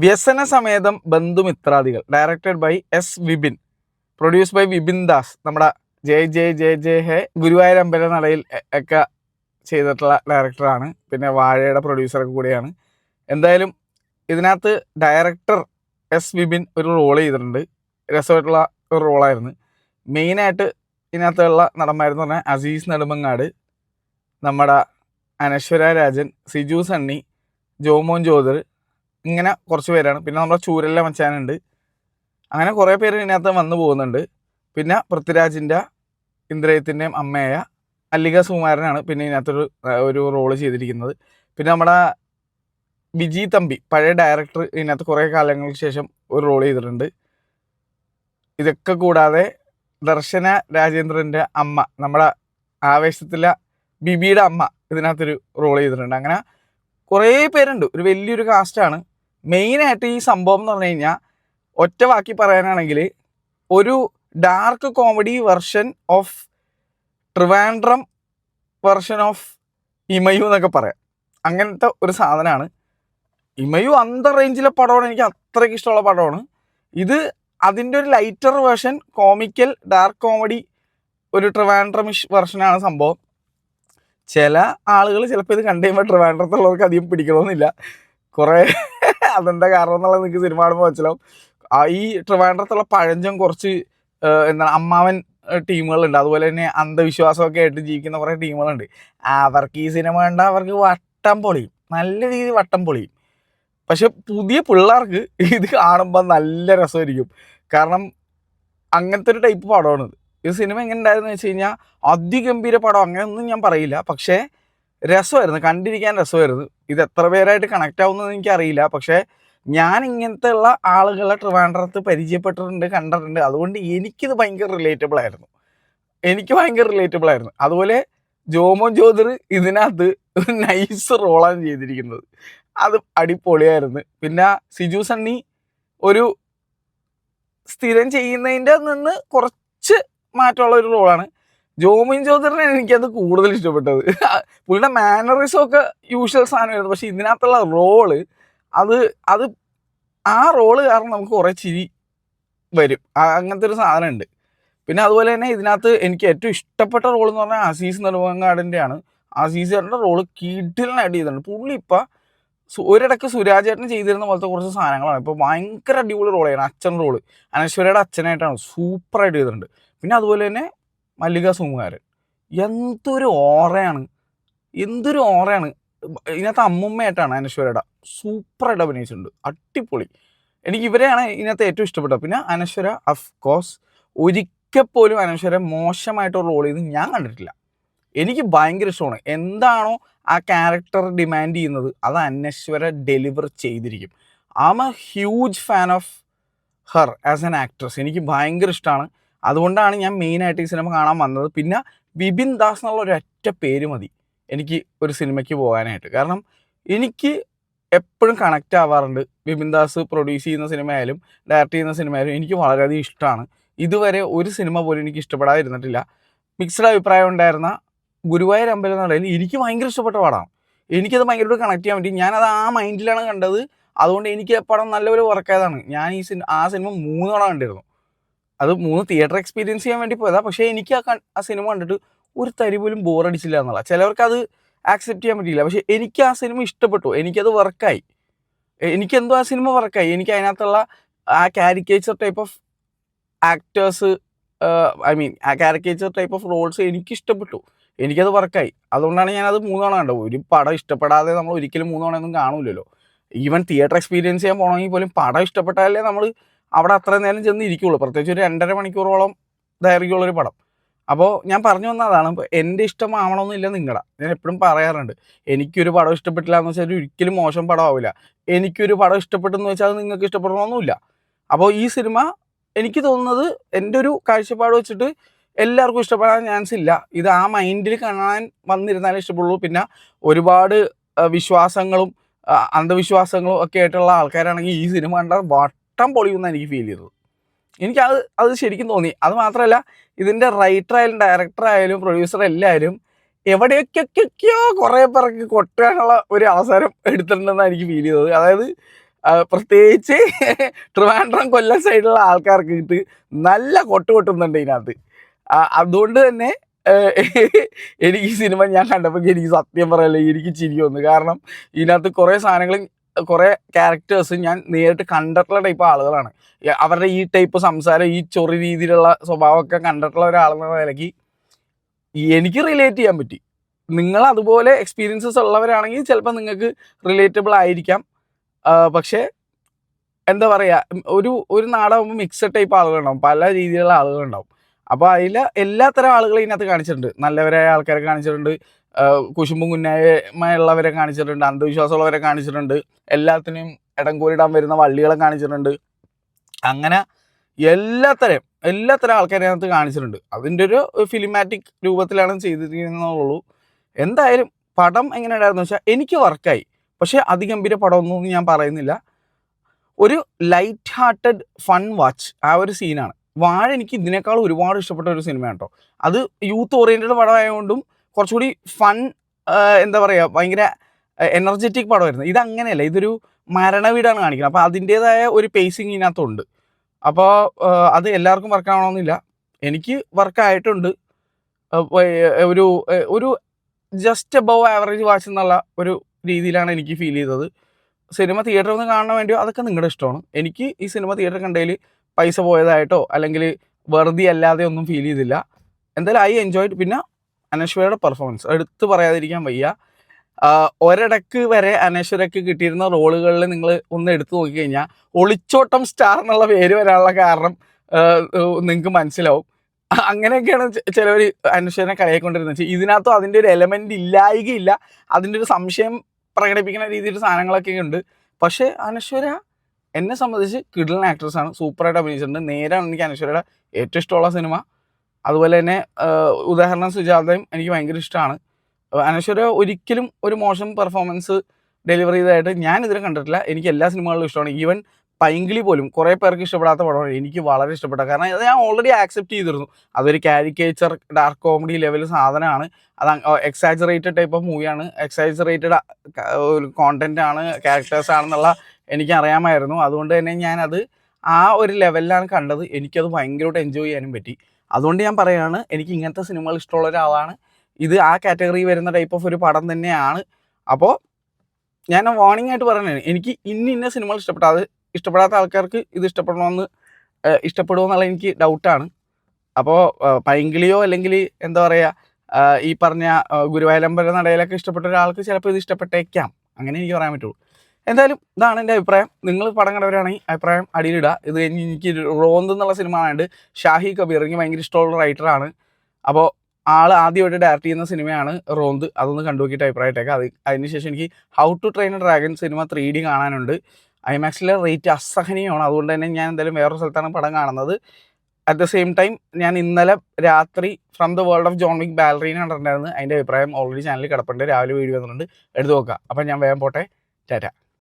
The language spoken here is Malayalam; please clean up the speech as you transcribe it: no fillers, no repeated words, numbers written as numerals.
വ്യസനസമേതം ബന്ധുമിത്രാദികൾ directed by S Vipin, produce by Vipin Das. നമ്മുടെ ജയ് ജയ് ജയ് ജയ് ഹേ, ഗുരുവായൂർ അമ്പലനടയിൽ ഒക്കെ ചെയ്തിട്ടുള്ള ഡയറക്ടറാണ്. പിന്നെ വാഴയുടെ പ്രൊഡ്യൂസറൊക്കെ കൂടിയാണ്. എന്തായാലും ഇതിനകത്ത് ഡയറക്ടർ എസ് വിപിൻ ഒരു റോൾ ചെയ്തിട്ടുണ്ട്. രസമായിട്ടുള്ള ഒരു റോളായിരുന്നു. മെയിനായിട്ട് ഇതിനകത്തുള്ള നടന്മാരെന്ന് പറഞ്ഞാൽ അസീസ് നെടുമങ്ങാട്, നമ്മുടെ അനശ്വര രാജൻ, സിജു സണ്ണി, ജോമോൻ ജോദർ, ഇങ്ങനെ കുറച്ച് പേരാണ്. പിന്നെ നമ്മുടെ ചൂരല്ല മച്ചാനുണ്ട്. അങ്ങനെ കുറേ പേര് ഇതിനകത്ത് വന്നു പോകുന്നുണ്ട്. പിന്നെ പൃഥ്വിരാജിൻ്റെ ഇന്ദ്രയത്തിൻ്റെയും അമ്മയായ മല്ലിക സുകുമാരനാണ് പിന്നെ ഇതിനകത്തൊരു റോള് ചെയ്തിരിക്കുന്നത്. പിന്നെ നമ്മുടെ വിജി തമ്പി, പഴയ ഡയറക്ടർ, ഇതിനകത്ത് കുറേ കാലങ്ങൾക്ക് ശേഷം ഒരു റോൾ ചെയ്തിട്ടുണ്ട്. ഇതൊക്കെ കൂടാതെ ദർശന രാജേന്ദ്രൻ്റെ അമ്മ, നമ്മുടെ ആവേശത്തിലെ ബിബിയുടെ അമ്മ, ഇതിനകത്തൊരു റോൾ ചെയ്തിട്ടുണ്ട്. അങ്ങനെ കുറേ പേരുണ്ട്. ഒരു വലിയൊരു കാസ്റ്റാണ്. മെയിനായിട്ട് ഈ സംഭവം എന്ന് പറഞ്ഞു കഴിഞ്ഞാൽ ഒറ്റ വാക്കി പറയാനാണെങ്കിൽ ഒരു dark comedy version of Trivandrum version of ഇമയു എന്നൊക്കെ പറയാം. അങ്ങനത്തെ ഒരു സാധനമാണ്. ഇമയു അന്ത റേഞ്ചിലെ പടമാണ്. എനിക്ക് അത്രയ്ക്ക് ഇഷ്ടമുള്ള പടമാണ്. ഇത് അതിൻ്റെ ഒരു lighter version, comical dark comedy, ഒരു ട്രിവാൻഡ്രമിഷ് വെർഷനാണ് സംഭവം. ചില ആളുകൾ ചിലപ്പോൾ ഇത് കണ്ടു കഴിയുമ്പോൾ ട്രിവാൻഡ്രത്തുള്ളവർക്ക് അധികം പിടിക്കണമെന്നില്ല. കുറേ അതെന്താ കാരണം എന്നുള്ളത് നിങ്ങൾക്ക് സിനിമ കാണുമ്പോൾ മനസ്സിലാവും. ഈ ട്രിവാൻഡ്രത്തുള്ള പഴഞ്ചൻ കുറച്ച് എന്താണ് അമ്മാവൻ ടീമുകളുണ്ട്. അതുപോലെ തന്നെ അന്ധവിശ്വാസമൊക്കെ ആയിട്ട് ജീവിക്കുന്ന കുറേ ടീമുകളുണ്ട്. അവർക്ക് ഈ സിനിമ കണ്ടാൽ അവർക്ക് വട്ടം പൊളിയും, നല്ല രീതിയിൽ വട്ടം പൊളിയും. പക്ഷെ പുതിയ പിള്ളേർക്ക് ഇത് കാണുമ്പോൾ നല്ല രസമായിരിക്കും. കാരണം അങ്ങനത്തെ ഒരു ടൈപ്പ് പടമാണിത്. ഈ സിനിമ എങ്ങനെ ഉണ്ടായിരുന്നു വെച്ച് കഴിഞ്ഞാൽ അതിഗംഭീര പടം അങ്ങനെയൊന്നും ഞാൻ പറയില്ല. പക്ഷേ രസമായിരുന്നു, കണ്ടിരിക്കാൻ രസമായിരുന്നു. ഇത് എത്ര പേരായിട്ട് കണക്റ്റ് ആവുന്നതെന്ന് എനിക്കറിയില്ല. പക്ഷേ ഞാൻ ഇങ്ങനത്തെ ഉള്ള ആളുകളെ ട്രിവാൻഡ്രത്ത് പരിചയപ്പെട്ടിട്ടുണ്ട്, കണ്ടിട്ടുണ്ട്. അതുകൊണ്ട് എനിക്കിത് ഭയങ്കര റിലേറ്റബിൾ ആയിരുന്നു. അതുപോലെ ജോമോൻ ജോദർ ഇതിനകത്ത് നൈസ് റോളാണ് ചെയ്തിരിക്കുന്നത്. അത് അടിപൊളിയായിരുന്നു. പിന്നെ സിജു സണ്ണി ഒരു സ്ഥിരം ചെയ്യുന്നതിൻ്റെ നിന്ന് കുറച്ച് മാറ്റമുള്ള ഒരു റോളാണ്. ജോമിൻ ജോദറിനെ എനിക്കത് കൂടുതൽ ഇഷ്ടപ്പെട്ടത്. പുള്ളിയുടെ മാനറിസമൊക്കെ യൂഷ്വൽ സാധനമായിരുന്നു. പക്ഷെ ഇതിനകത്തുള്ള റോള് അത് ആ റോള് കാരണം നമുക്ക് കുറേ ചിരി വരും. അങ്ങനത്തെ ഒരു സാധനമുണ്ട്. പിന്നെ അതുപോലെ തന്നെ ഇതിനകത്ത് എനിക്ക് ഏറ്റവും ഇഷ്ടപ്പെട്ട റോൾ എന്ന് പറഞ്ഞാൽ അസീസ് നെടുമങ്ങാടിൻ്റെയാണ്. അസീസിൻ്റെ റോള് കിടിലനായിട്ട് ചെയ്തിട്ടുണ്ട്. പുള്ളി ഇപ്പം ഒരിടയ്ക്ക് സുരാജേട്ടൻ ചെയ്തിരുന്ന പോലത്തെ കുറച്ച് സാധനങ്ങളാണ്. ഇപ്പോൾ ഭയങ്കര അടിപൊളി റോളായിരുന്നു. അച്ഛൻ റോള് അനശ്വരയുടെ അച്ഛനായിട്ടാണ് സൂപ്പറായിട്ട് ചെയ്തിട്ടുണ്ട്. പിന്നെ അതുപോലെ തന്നെ മല്ലിക സുകുമാരൻ, എന്തൊരു ഓറയാണ്. ഇതിനകത്ത് അമ്മുമ്മയായിട്ടാണ് അനശ്വരയുടെ. സൂപ്പറായിട്ട് അഭിനയിച്ചിട്ടുണ്ട്, അടിപൊളി. എനിക്ക് ഇവരെയാണ് ഇതിനകത്ത് ഏറ്റവും ഇഷ്ടപ്പെട്ടത്. പിന്നെ അനശ്വര അഫ്കോഴ്സ്, ഒരിക്കൽ പോലും അനശ്വര മോശമായിട്ടൊരു റോൾ ചെയ്ത് ഞാൻ കണ്ടിട്ടില്ല. എനിക്ക് ഭയങ്കര ഇഷ്ടമാണ്. എന്താണോ ആ ക്യാരക്ടർ ഡിമാൻഡ് ചെയ്യുന്നത് അത് അനശ്വര ഡെലിവർ ചെയ്തിരിക്കും. I am a huge fan of her as an actress. എനിക്ക് ഭയങ്കര ഇഷ്ടമാണ്. അതുകൊണ്ടാണ് ഞാൻ മെയിനായിട്ട് ഈ സിനിമ കാണാൻ വന്നത്. പിന്നെ വിപിൻ ദാസ് എന്നുള്ള ഒരൊറ്റ പേര് മതി എനിക്ക് ഒരു സിനിമയ്ക്ക് പോകാനായിട്ട്. കാരണം എനിക്ക് എപ്പോഴും കണക്റ്റ് ആവാറുണ്ട്. വിപിൻ ദാസ് പ്രൊഡ്യൂസ് ചെയ്യുന്ന സിനിമയായാലും ഡയറക്റ്റ് ചെയ്യുന്ന സിനിമയായാലും എനിക്ക് വളരെയധികം ഇഷ്ടമാണ്. ഇതുവരെ ഒരു സിനിമ പോലും എനിക്ക് ഇഷ്ടപ്പെടാതിരുന്നിട്ടില്ല. മിക്സഡ് അഭിപ്രായം ഉണ്ടായിരുന്ന ഗുരുവായൂർ അമ്പലനടയിൽ എനിക്ക് ഭയങ്കര ഇഷ്ടപ്പെട്ട പടമാണ്. എനിക്കത് ഭയങ്കരമായിട്ട് കണക്ട് ചെയ്യാൻ പറ്റി. ഞാനത് ആ മൈൻഡിലാണ് കണ്ടത്. അതുകൊണ്ട് എനിക്ക് പടം നല്ലപോലെ വർക്കായതാണ്. ഞാൻ ആ സിനിമ 3 തവണ കണ്ടിരുന്നു. അത് 3 തിയേറ്റർ എക്സ്പീരിയൻസ് ചെയ്യാൻ വേണ്ടി പോയതാണ്. പക്ഷേ എനിക്ക് ആ സിനിമ കണ്ടിട്ട് ഒരു തരി പോലും ബോറടിച്ചില്ല എന്നുള്ള. ചിലവർക്ക് അത് ആക്സെപ്റ്റ് ചെയ്യാൻ പറ്റിയില്ല. പക്ഷേ എനിക്ക് ആ സിനിമ ഇഷ്ടപ്പെട്ടു. എനിക്കത് വർക്കായി. എനിക്കെന്തോ ആ സിനിമ വർക്കായി. എനിക്ക് അതിനകത്തുള്ള ആ കാരിക്കേച്ചർ ടൈപ്പ് ഓഫ് ആക്ടേഴ്സ്, ആ കാരിക്കേച്ചർ ടൈപ്പ് ഓഫ് റോൾസ് എനിക്കിഷ്ടപ്പെട്ടു. എനിക്കത് വർക്കായി. അതുകൊണ്ടാണ് ഞാനത് 3 തവണ കണ്ടത്. ഒരു പടം ഇഷ്ടപ്പെടാതെ നമ്മൾ ഒരിക്കലും 3 തവണയൊന്നും കാണൂലല്ലോ. ഈവൻ തിയേറ്റർ എക്സ്പീരിയൻസ് ചെയ്യാൻ പോകണമെങ്കിൽ പോലും പടം ഇഷ്ടപ്പെട്ടാലേ നമ്മൾ അവിടെ അത്രയും നേരം ചെന്ന് ഇരിക്കുള്ളൂ. പ്രത്യേകിച്ച് ഒരു 2.5 മണിക്കൂറോളം ദൈർഘ്യമുള്ളൊരു പടം. അപ്പോൾ ഞാൻ പറഞ്ഞു വന്നതാണ്, ഇപ്പോൾ എൻ്റെ ഇഷ്ടമാവണമെന്നില്ല നിങ്ങളുടെ. ഞാൻ എപ്പോഴും പറയാറുണ്ട്, എനിക്കൊരു പടം ഇഷ്ടപ്പെട്ടില്ല എന്ന് വെച്ചാൽ ഒരിക്കലും മോശം പടമാവില്ല. എനിക്കൊരു പടം ഇഷ്ടപ്പെട്ടെന്ന് വെച്ചാൽ അത് നിങ്ങൾക്ക് ഇഷ്ടപ്പെടണമെന്നില്ല. അപ്പോൾ ഈ സിനിമ എനിക്ക് തോന്നുന്നത് എൻ്റെ ഒരു കാഴ്ചപ്പാട് വെച്ചിട്ട് എല്ലാവർക്കും ഇഷ്ടപ്പെടാൻ ചാൻസ് ഇല്ല. ഇത് ആ മൈൻഡിൽ കാണാൻ വന്നിരുന്നാലേ ഇഷ്ടപ്പെടുള്ളൂ. പിന്നെ ഒരുപാട് വിശ്വാസങ്ങളും അന്ധവിശ്വാസങ്ങളും ഒക്കെ ആയിട്ടുള്ള ആൾക്കാരാണെങ്കിൽ ഈ സിനിമ കണ്ടാൽ വട്ടം പൊളിയുമെന്നാണ് എനിക്ക് ഫീൽ ചെയ്തത്. അത് ശരിക്കും തോന്നി. അത് മാത്രമല്ല, ഇതിൻ്റെ റൈറ്റർ ആയാലും ഡയറക്ടർ ആയാലും പ്രൊഡ്യൂസർ എല്ലാവരും എവിടെയൊക്കെയോ കുറേ പേർക്ക് കൊട്ടാനുള്ള ഒരു അവസരം എടുത്തിട്ടുണ്ടെന്നാണ് എനിക്ക് ഫീൽ ചെയ്തത്. അതായത് പ്രത്യേകിച്ച് ട്രിവാൻഡ്രം കൊല്ലം സൈഡിലുള്ള ആൾക്കാർക്ക് ഇത് നല്ല കൊട്ടുന്നുണ്ട് ഇതിനകത്ത്. അതുകൊണ്ട് തന്നെ എനിക്ക് ഈ സിനിമ ഞാൻ കണ്ടപ്പോൾ എനിക്ക് സത്യം പറയല്ലേ എനിക്ക് ചിരി വന്നു. കാരണം ഇതിനകത്ത് കുറേ സാധനങ്ങൾ, കുറേ ക്യാരക്ടേഴ്സ് ഞാൻ നേരിട്ട് കണ്ടിട്ടുള്ള ടൈപ്പ് ആളുകളാണ്. അവരുടെ ഈ ടൈപ്പ് സംസാരം, ഈ ചൊറി രീതിയിലുള്ള സ്വഭാവമൊക്കെ കണ്ടിട്ടുള്ള ഒരാളെന്ന നിലയ്ക്ക് എനിക്ക് റിലേറ്റ് ചെയ്യാൻ പറ്റി. നിങ്ങൾ അതുപോലെ എക്സ്പീരിയൻസസ് ഉള്ളവരാണെങ്കിൽ ചിലപ്പോൾ നിങ്ങൾക്ക് റിലേറ്റബിൾ ആയിരിക്കാം. പക്ഷേ എന്താ പറയുക, ഒരു നാടാകുമ്പോൾ മിക്സഡ് ടൈപ്പ് ആളുകളുണ്ടാവും, പല രീതിയിലുള്ള ആളുകളുണ്ടാവും. അപ്പോൾ അതിൽ എല്ലാത്തരം ആളുകളെ ഇതിനകത്ത് കാണിച്ചിട്ടുണ്ട്. നല്ലവരായ ആൾക്കാരെ കാണിച്ചിട്ടുണ്ട്, കുശുമ്പും കുന്നായ്മയുള്ളവരെ കാണിച്ചിട്ടുണ്ട്, അന്ധവിശ്വാസമുള്ളവരെ കാണിച്ചിട്ടുണ്ട്, എല്ലാത്തിനും ഇടം കോരിടാൻ വരുന്ന വള്ളികളെ കാണിച്ചിട്ടുണ്ട്. അങ്ങനെ എല്ലാത്തരം ആൾക്കാരെ അതിനകത്ത് കാണിച്ചിട്ടുണ്ട്. അതിൻ്റെ ഒരു ഫിലിമാറ്റിക് രൂപത്തിലാണ് ചെയ്തിരിക്കുന്നുള്ളൂ. എന്തായാലും പടം എങ്ങനെ ഉണ്ടായിരുന്നു വെച്ചാൽ എനിക്ക് വർക്കായി. പക്ഷേ അതിഗംഭീര പടമൊന്നും ഞാൻ പറയുന്നില്ല. ഒരു ലൈറ്റ് ഹാർട്ടഡ് ഫൺ വാച്ച്, ആ ഒരു സീനാണ്. വാഴ എനിക്ക് ഇതിനേക്കാൾ ഒരുപാട് ഇഷ്ടപ്പെട്ട ഒരു സിനിമയാണ് കേട്ടോ. അത് യൂത്ത് ഓറിയൻറ്റഡ് പടമായതുകൊണ്ടും കുറച്ചുകൂടി ഫൺ, എന്താ പറയുക, ഭയങ്കര എനർജറ്റിക് പടമായിരുന്നു. ഇതങ്ങനെയല്ല, ഇതൊരു മരണവീടാണ് കാണിക്കുന്നത്. അപ്പോൾ അതിൻ്റേതായ ഒരു പേസിങ് ഇതിനകത്തുണ്ട്. അപ്പോൾ അത് എല്ലാവർക്കും വർക്കാവണമെന്നില്ല. എനിക്ക് വർക്കായിട്ടുണ്ട്. ഒരു ഒരു ജസ്റ്റ് അബവ് ആവറേജ് വാച്ച് എന്നുള്ള ഒരു രീതിയിലാണ് എനിക്ക് ഫീൽ ചെയ്തത്. സിനിമ തിയേറ്ററിൽ നിന്ന് കാണാൻ വേണ്ടിയോ അതൊക്കെ നിങ്ങളുടെ ഇഷ്ടമാണ്. എനിക്ക് ഈ സിനിമ തിയേറ്ററിൽ കണ്ടതിൽ പൈസ പോയതായിട്ടോ അല്ലെങ്കിൽ വെറുതെ അല്ലാതെ ഒന്നും ഫീൽ ചെയ്തില്ല. എന്തായാലും ഐ എൻജോയ്ഡ്. പിന്നെ അനശ്വരയുടെ പെർഫോമൻസ് എടുത്ത് പറയാതിരിക്കാൻ വയ്യ. ഒരിടക്ക് വരെ അനശ്വരയ്ക്ക് കിട്ടിയിരുന്ന റോളുകളിൽ നിങ്ങൾ ഒന്ന് എടുത്തു നോക്കിക്കഴിഞ്ഞാൽ ഒളിച്ചോട്ടം സ്റ്റാർ എന്നുള്ള പേര് വരാനുള്ള കാരണം നിങ്ങൾക്ക് മനസ്സിലാവും. അങ്ങനെയൊക്കെയാണ് ചിലവർ അനശ്വരനെ കളിയാക്കൊണ്ടിരുന്നത്. ഇതിനകത്തും അതിൻ്റെ ഒരു എലമെൻ്റ് ഇല്ലായികയില്ല. അതിൻ്റെ ഒരു സംശയം പ്രകടിപ്പിക്കുന്ന രീതിയിൽ സാധനങ്ങളൊക്കെ ഉണ്ട്. പക്ഷേ അനശ്വര എന്നെ സംബന്ധിച്ച് കിടിലൻ ആക്ട്രസ്സാണ്, സൂപ്പറായിട്ട് അഭിനയിച്ചിട്ടുണ്ട്. നേരാണ് എനിക്ക് അനശ്വരയുടെ ഏറ്റവും ഇഷ്ടമുള്ള സിനിമ. അതുപോലെ തന്നെ ഉദാഹരണം സുജാതയും എനിക്ക് ഭയങ്കര ഇഷ്ടമാണ്. അനശ്വര ഒരിക്കലും ഒരു മോശം പെർഫോമൻസ് ഡെലിവറി ചെയ്തതായിട്ട് ഞാൻ ഇതിനെ കണ്ടിട്ടില്ല. എനിക്ക് എല്ലാ സിനിമകളിലും ഇഷ്ടമാണ്. ഈവൻ പൈങ്കിളി പോലും കുറേ പേർക്ക് ഇഷ്ടപ്പെടാത്ത പടമാണ്, എനിക്ക് വളരെ ഇഷ്ടപ്പെട്ട. കാരണം അത് ഞാൻ ഓൾറെഡി ആക്സെപ്റ്റ് ചെയ്തിരുന്നു. അതൊരു കാരിക്കേച്ചർ ഡാർക്ക് കോമഡി ലെവൽ സാധനമാണ്. അത് എക്സാജറേറ്റഡ് ടൈപ്പ് ഓഫ് മൂവിയാണ്, എക്സാജറേറ്റഡ് ഒരു കോണ്ടൻറ്റാണ്, ക്യാരക്ടേഴ്സാണെന്നുള്ള എനിക്കറിയാമായിരുന്നു. അതുകൊണ്ട് തന്നെ ഞാനത് ആ ഒരു ലെവലിലാണ് കണ്ടത്. എനിക്കത് ഭയങ്കരമായിട്ട് എൻജോയ് ചെയ്യാനും പറ്റി. അതുകൊണ്ട് ഞാൻ പറയുകയാണ്, എനിക്ക് ഇങ്ങനത്തെ സിനിമകൾ ഇഷ്ടമുള്ള ഒരാളാണ്. ഇത് ആ കാറ്റഗറി വരുന്ന ടൈപ്പ് ഓഫ് ഒരു പടം തന്നെയാണ്. അപ്പോൾ ഞാൻ വാർണിംഗ് ആയിട്ട് പറയുന്നത്, എനിക്ക് ഇന്ന സിനിമകൾ അത് ഇഷ്ടപ്പെടാത്ത ആൾക്കാർക്ക് ഇത് ഇഷ്ടപ്പെടുമോ എന്നുള്ള എനിക്ക് ഡൗട്ടാണ്. അപ്പോൾ പൈങ്കിളിയോ അല്ലെങ്കിൽ എന്താ പറയുക, ഈ പറഞ്ഞ ഗുരുവായൂരമ്പല നടയിലൊക്കെ ഇഷ്ടപ്പെട്ട ഒരാൾക്ക് ചിലപ്പോൾ ഇത് ഇഷ്ടപ്പെട്ടേക്കാം. അങ്ങനെ എനിക്ക് പറയാൻ പറ്റുള്ളൂ. എന്തായാലും ഇതാണ് എൻ്റെ അഭിപ്രായം. നിങ്ങൾ പടം കണ്ടവരാണെങ്കിൽ അഭിപ്രായം അടിയിലിടുക. ഇത് കഴിഞ്ഞ് എനിക്ക് റോന്ത് എന്നുള്ള സിനിമ ആയതുകൊണ്ട് ഷാഹി കബീർ എനിക്ക് ഭയങ്കര ഇഷ്ടമുള്ള റൈറ്ററാണ്. അപ്പോൾ ആൾ ആദ്യമായിട്ട് ഡയറക്റ്റ് ചെയ്യുന്ന സിനിമയാണ് റോന്ത്. അതൊന്ന് കണ്ടു നോക്കിയിട്ട് അഭിപ്രായമായിട്ടേക്കാം. അതിനുശേഷം എനിക്ക് how to train a dragon സിനിമ 3D കാണാനുണ്ട്. ഐമാക്സിലെ റേറ്റ് അസഹനീയമാണ്. അതുകൊണ്ട് തന്നെ ഞാൻ എന്തായാലും വേറൊരു സ്ഥലത്താണ് പടം കാണുന്നത്. അറ്റ് ദ സെയിം ടൈം ഞാൻ ഇന്നലെ രാത്രി from the world of John Wick Ballerina കണ്ടിട്ടുണ്ടായിരുന്നു. അതിൻ്റെ അഭിപ്രായം ഓൾറെഡി ചാനലിൽ കിടപ്പുണ്ട്, രാവിലെ വീഡിയോ വന്നിട്ടുണ്ട്, എടുത്ത് നോക്കുക. അപ്പം ഞാൻ വേഗം പോട്ടെ, ടാറ്റ.